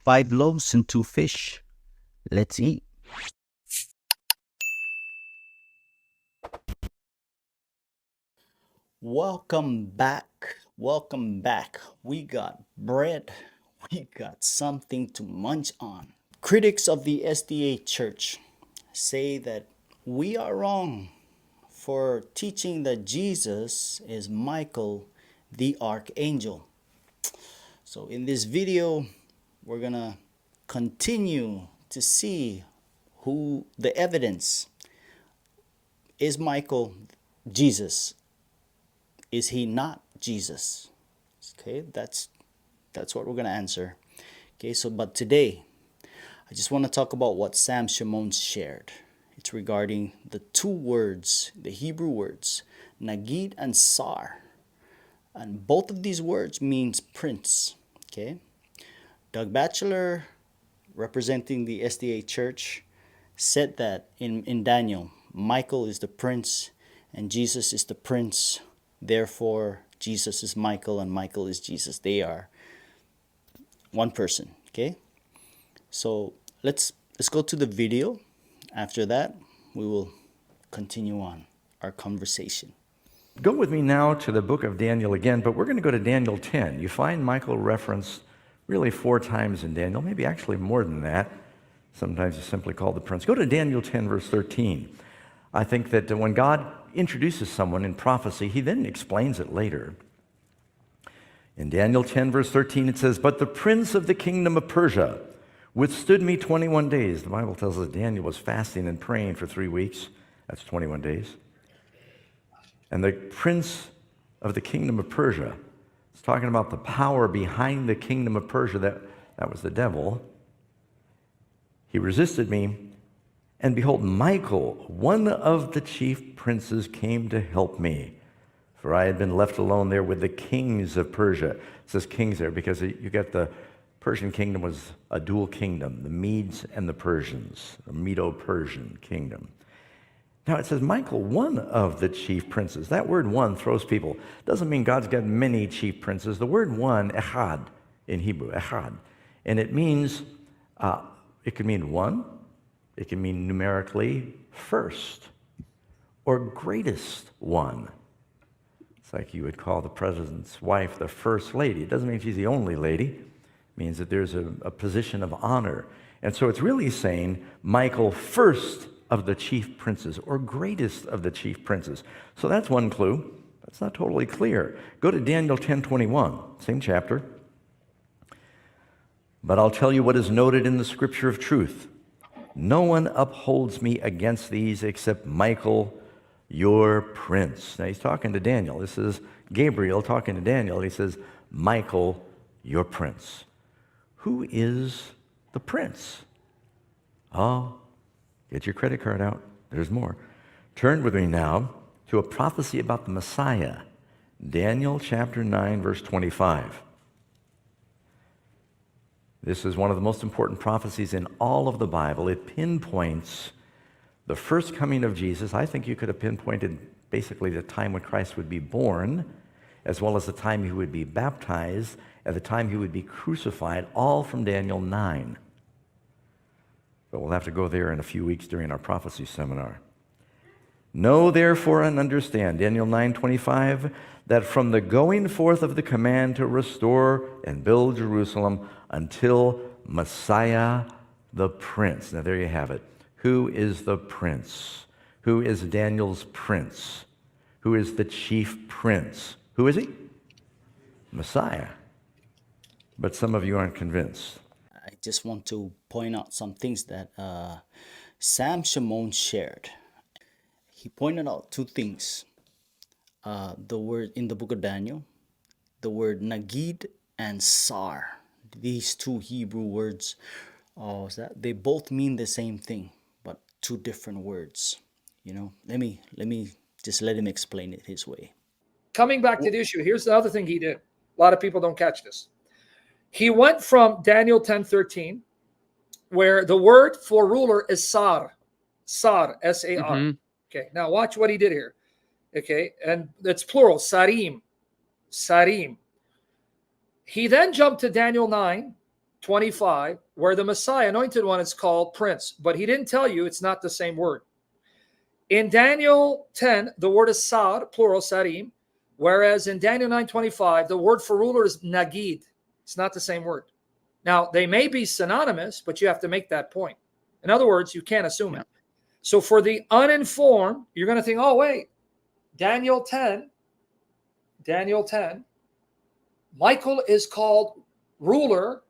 5 loaves and 2 fish. Let's eat. Welcome back. Welcome back. We got bread. We got something to munch on. Critics of the SDA Church say that we are wrong for teaching that Jesus is Michael the Archangel. So in this video, we're gonna continue to see who the evidence is. Michael Jesus? Is he not Jesus? Okay, that's what we're gonna answer. Okay, so but today I just want to talk about what Sam Shimon shared. It's regarding the two words, the Hebrew words, Nagid and Sar. And both of these words means prince. Okay? Doug Batchelor, representing the SDA Church, said that in Daniel, Michael is the prince and Jesus is the prince. Therefore, Jesus is Michael and Michael is Jesus. They are one person. Okay? So let's go to the video. After that, we will continue on our conversation. Go with me now to the book of Daniel again, but we're going to go to Daniel 10. You find Michael referenced really 4 times in Daniel, maybe actually more than that. Sometimes he's simply called the prince. Go to Daniel 10, verse 13. I think that when God introduces someone in prophecy, he then explains it later. In Daniel 10, verse 13, it says, "But the prince of the kingdom of Persia withstood me 21 days. The Bible tells us Daniel was fasting and praying for 3 weeks. That's 21 days. And the prince of the kingdom of Persia, it's talking about the power behind the kingdom of Persia, that was the devil. He resisted me, and behold, Michael, one of the chief princes, came to help me. For I had been left alone there with the kings of Persia." It says kings there because you get the Persian kingdom was a dual kingdom, the Medes and the Persians, the Medo-Persian kingdom. Now it says Michael, one of the chief princes. That word one throws people. Doesn't mean God's got many chief princes. The word one, echad, in Hebrew, echad. And it means, it can mean one, it can mean numerically first, or greatest one. It's like you would call the president's wife the first lady. It doesn't mean she's the only lady. It means that there's a position of honor. And so it's really saying Michael, first of the chief princes, or greatest of the chief princes. So that's one clue. That's not totally clear. Go to Daniel 10:21, same chapter. "But I'll tell you what is noted in the scripture of truth. No one upholds me against these except Michael, your prince." Now he's talking to Daniel. This is Gabriel talking to Daniel. He says, Michael, your prince. Who is the prince? Oh, get your credit card out. There's more. Turn with me now to a prophecy about the Messiah. Daniel chapter 9, verse 25. This is one of the most important prophecies in all of the Bible. It pinpoints the first coming of Jesus. I think you could have pinpointed basically the time when Christ would be born, as well as the time he would be baptized, at the time he would be crucified, all from Daniel 9. But we'll have to go there in a few weeks during our prophecy seminar. "Know therefore and understand," Daniel 9:25, "that from the going forth of the command to restore and build Jerusalem until Messiah the Prince." Now there you have it. Who is the prince? Who is Daniel's prince? Who is the chief prince? Who is he? Messiah. But some of you aren't convinced. I just want to point out some things that Sam Shimon shared. He pointed out 2 things. The word in the book of Daniel, the word Nagid and Sar. These 2 Hebrew words, they both mean the same thing, but 2 different words. You know, let me just let him explain it his way. Coming back to the issue, here's the other thing he did. A lot of people don't catch this. He went from Daniel 10:13, where the word for ruler is Sar, S-A-R. Mhm. Okay, now watch what he did here. Okay, and it's plural, Sarim. He then jumped to Daniel 9, 25, where the Messiah, anointed one, is called prince, but he didn't tell you it's not the same word. In Daniel 10, the word is sar, plural, sarim, whereas in Daniel 9:25, the word for ruler is nagid. It's not the same word. Now, they may be synonymous, but you have to make that point. In other words, you can't assume it. So for the uninformed, you're going to think, oh, wait, Daniel 10, Michael is called ruler,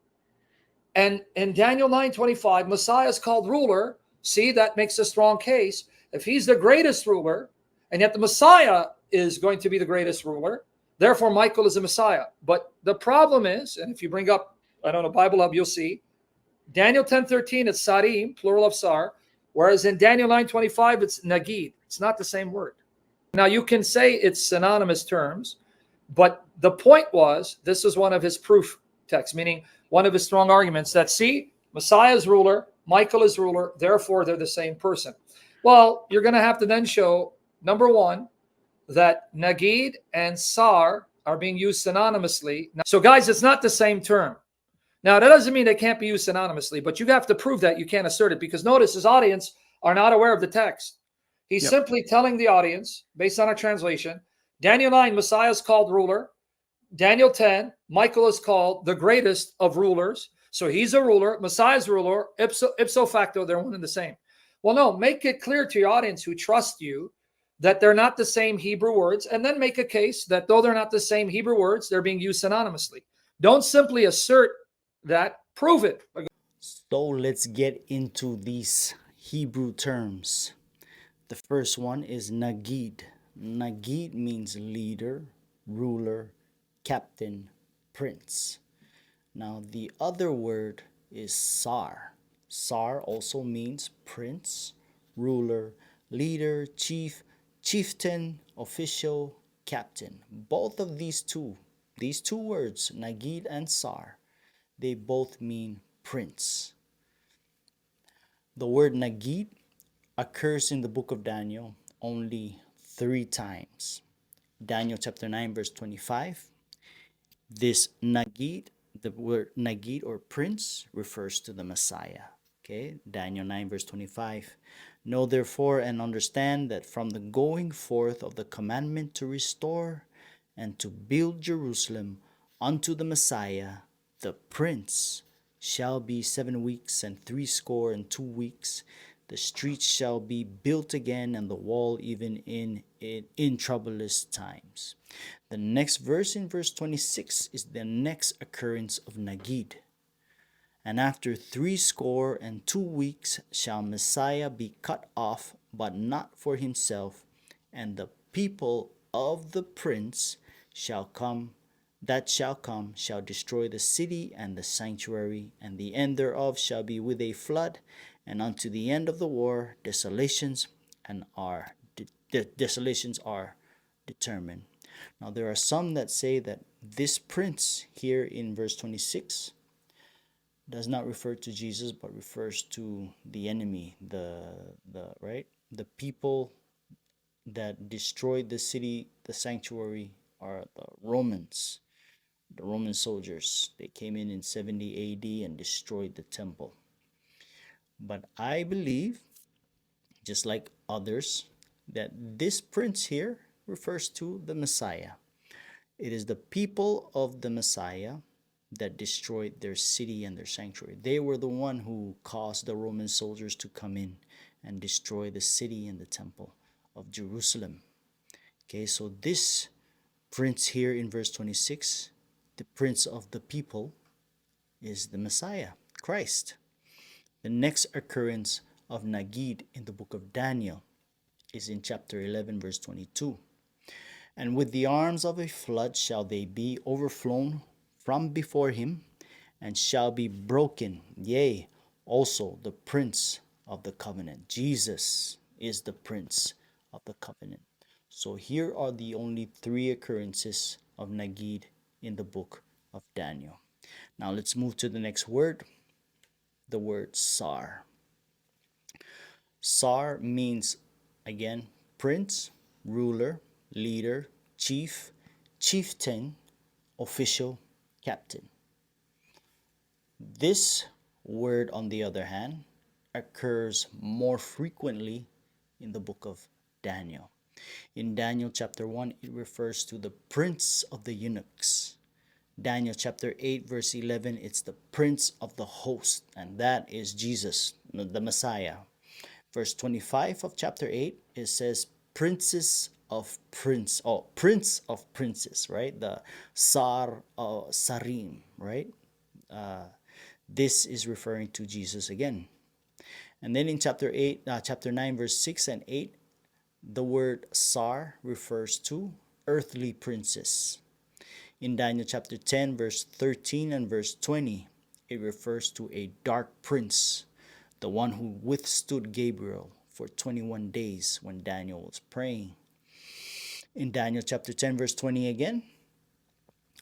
and in Daniel 9:25, Messiah is called ruler. See, that makes a strong case. If he's the greatest ruler, and yet the Messiah is going to be the greatest ruler, therefore Michael is a Messiah. But the problem is, and if you bring up, I don't know, Bible Hub, you'll see, Daniel 10:13, it's sarim, plural of sar, whereas in Daniel 9:25, it's nagid. It's not the same word. Now, you can say it's synonymous terms, but the point was, this is one of his proof texts, meaning one of his strong arguments that, see, Messiah is ruler, Michael is ruler, therefore they're the same person. Well, you're going to have to then show, number one, that nagid and sar are being used synonymously. So, guys, it's not the same term. Now, that doesn't mean they can't be used synonymously, but you have to prove that. You can't assert it, because notice his audience are not aware of the text. He's simply telling the audience, based on a translation, Daniel 9, Messiah is called ruler. Daniel 10, Michael is called the greatest of rulers. So he's a ruler, Messiah's ruler, ipso facto, they're one and the same. Well, no, make it clear to your audience who trust you that they're not the same Hebrew words, and then make a case that though they're not the same Hebrew words, they're being used synonymously. Don't simply assert that, prove it. So let's get into these Hebrew terms. The first one is nagid. Nagid means leader, ruler, captain, prince. Now the other word is sar. Sar also means prince, ruler, leader, chief, chieftain, official, captain. Both of these two words, nagid and sar, they both mean prince. The word nagid occurs in the book of Daniel only 3 times. Daniel chapter 9 verse 25. This nagid, the word nagid or prince, refers to the Messiah. Okay, Daniel 9 verse 25. Know therefore and understand that from the going forth of the commandment to restore and to build Jerusalem unto the Messiah, the prince, shall be 7 weeks and 62 weeks. The streets shall be built again, and the wall even in troublous times. The next verse, in verse 26, is the next occurrence of nagid. And after 62 weeks shall Messiah be cut off, but not for himself, and the people of the prince shall come shall destroy the city and the sanctuary, and the end thereof shall be with a flood, and unto the end of the war desolations are determined. Now there are some that say that this prince here in verse 26 does not refer to Jesus, but refers to the enemy, the people that destroyed the city, the sanctuary, are the Romans. The Roman soldiers, they came in 70 AD and destroyed the temple. But I believe, just like others, that this prince here refers to the Messiah. It is the people of the Messiah that destroyed their city and their sanctuary. They were the one who caused the Roman soldiers to come in and destroy the city and the temple of Jerusalem. Okay, so this prince here in verse 26, the prince of the people, is the Messiah, Christ. The next occurrence of nagid in the book of Daniel is in chapter 11 verse 22. And with the arms of a flood shall they be overflown from before him, and shall be broken, yea, also the prince of the covenant. Jesus is the prince of the covenant. So here are the only 3 occurrences of nagid in the book of Daniel. Now let's move to the next word, the word sar. Sar means, again, prince, ruler, leader, chief, chieftain, official, captain. This word, on the other hand, occurs more frequently in the book of Daniel. In Daniel chapter 1, it refers to the prince of the eunuchs. Daniel chapter 8, verse 11, it's the prince of the host, and that is Jesus, the Messiah. Verse 25 of chapter 8, it says prince of princes, right? The Sarim, right? This is referring to Jesus again. And then in chapter 9, verse 6 and 8, the word Sar refers to earthly princes. In Daniel chapter 10, verse 13 and verse 20, it refers to a dark prince, the one who withstood Gabriel for 21 days when Daniel was praying. In Daniel chapter 10, verse 20 again,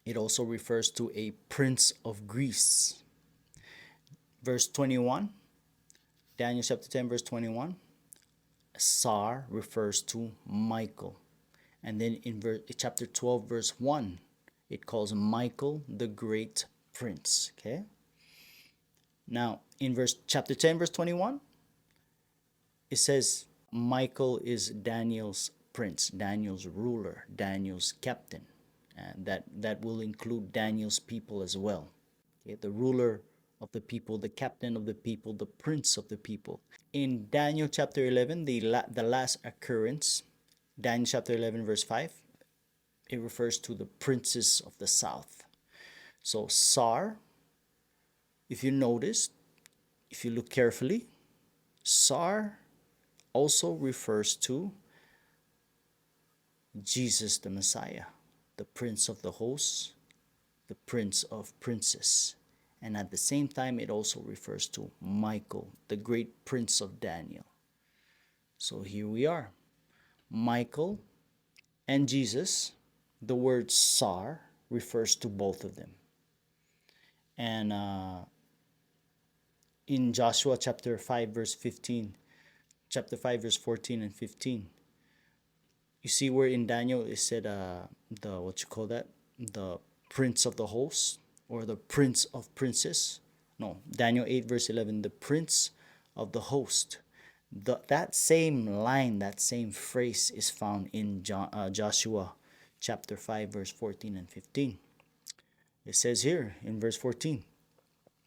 it also refers to a prince of Greece. Verse 21, Daniel chapter 10, verse 21, Sar refers to Michael. And then in chapter 12, verse 1, it calls Michael the great prince. Okay. Now, in chapter 10, verse 21, it says Michael is Daniel's prince, Daniel's ruler, Daniel's captain. And that will include Daniel's people as well. Okay, the ruler of the people, the captain of the people, the prince of the people. In Daniel chapter 11, the last occurrence, Daniel chapter 11, verse 5, it refers to the princes of the south. So Sar, if you notice, if you look carefully, Sar also refers to Jesus the Messiah, the prince of the hosts, the prince of princes. And at the same time, it also refers to Michael, the great prince of Daniel. So here we are. Michael and Jesus, the word Sar refers to both of them. And in Joshua chapter 5, verse 15, chapter 5, verse 14 and 15, you see where in Daniel it said the prince of the host, or the prince of princes. No, Daniel 8, verse 11, the prince of the host. That same line, that same phrase is found in Joshua chapter 5, verse 14 and 15. It says here in verse 14,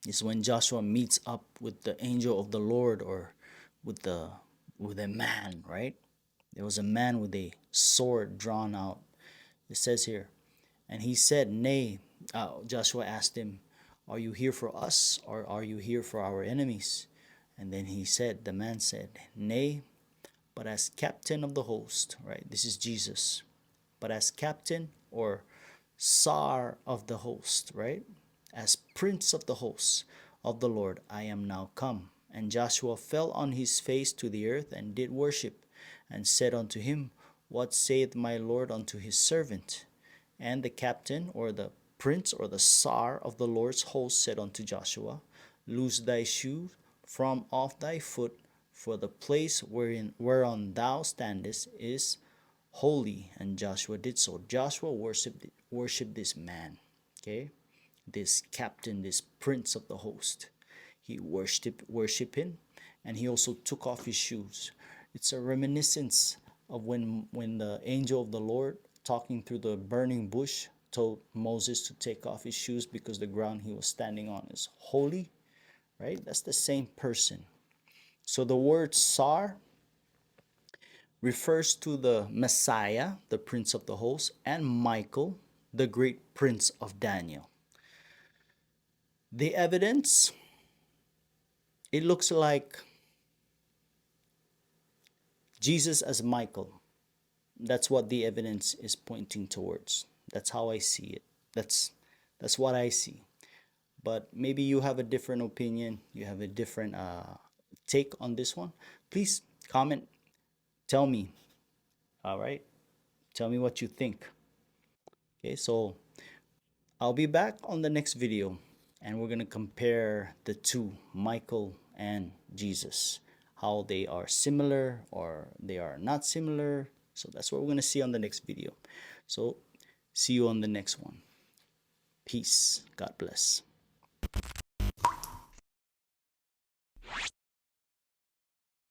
is when Joshua meets up with the angel of the Lord, or with a man, right? There was a man with a sword drawn out. It says here, and he said, nay. Joshua asked him, are you here for us, or are you here for our enemies? And then the man said, nay, but as captain of the host, right? This is Jesus. But as captain, or Sar of the host, right? As prince of the hosts of the Lord, I am now come. And Joshua fell on his face to the earth and did worship, and said unto him, what saith my Lord unto his servant? And the captain, or the prince, or the Sar of the Lord's host said unto Joshua, loose thy shoe from off thy foot, for the place whereon thou standest is holy. And Joshua did so. Joshua worshipped this man, okay, this captain, this prince of the host. He worshipped him, and he also took off his shoes. It's a reminiscence of when the angel of the Lord, talking through the burning bush, told Moses to take off his shoes because the ground he was standing on is holy, right? That's the same person. So the word Sar refers to the Messiah, the prince of the host, and Michael, the great prince of Daniel. The evidence, it looks like Jesus as Michael. That's what the evidence is pointing towards. That's how I see it. That's what I see. But maybe you have a different opinion. You have a different take on this one. Please comment. Tell me. All right. Tell me what you think. Okay, so I'll be back on the next video, and we're gonna compare the two, Michael and Jesus, how they are similar or they are not similar. So that's what we're gonna see on the next video. So see you on the next one. Peace. God bless.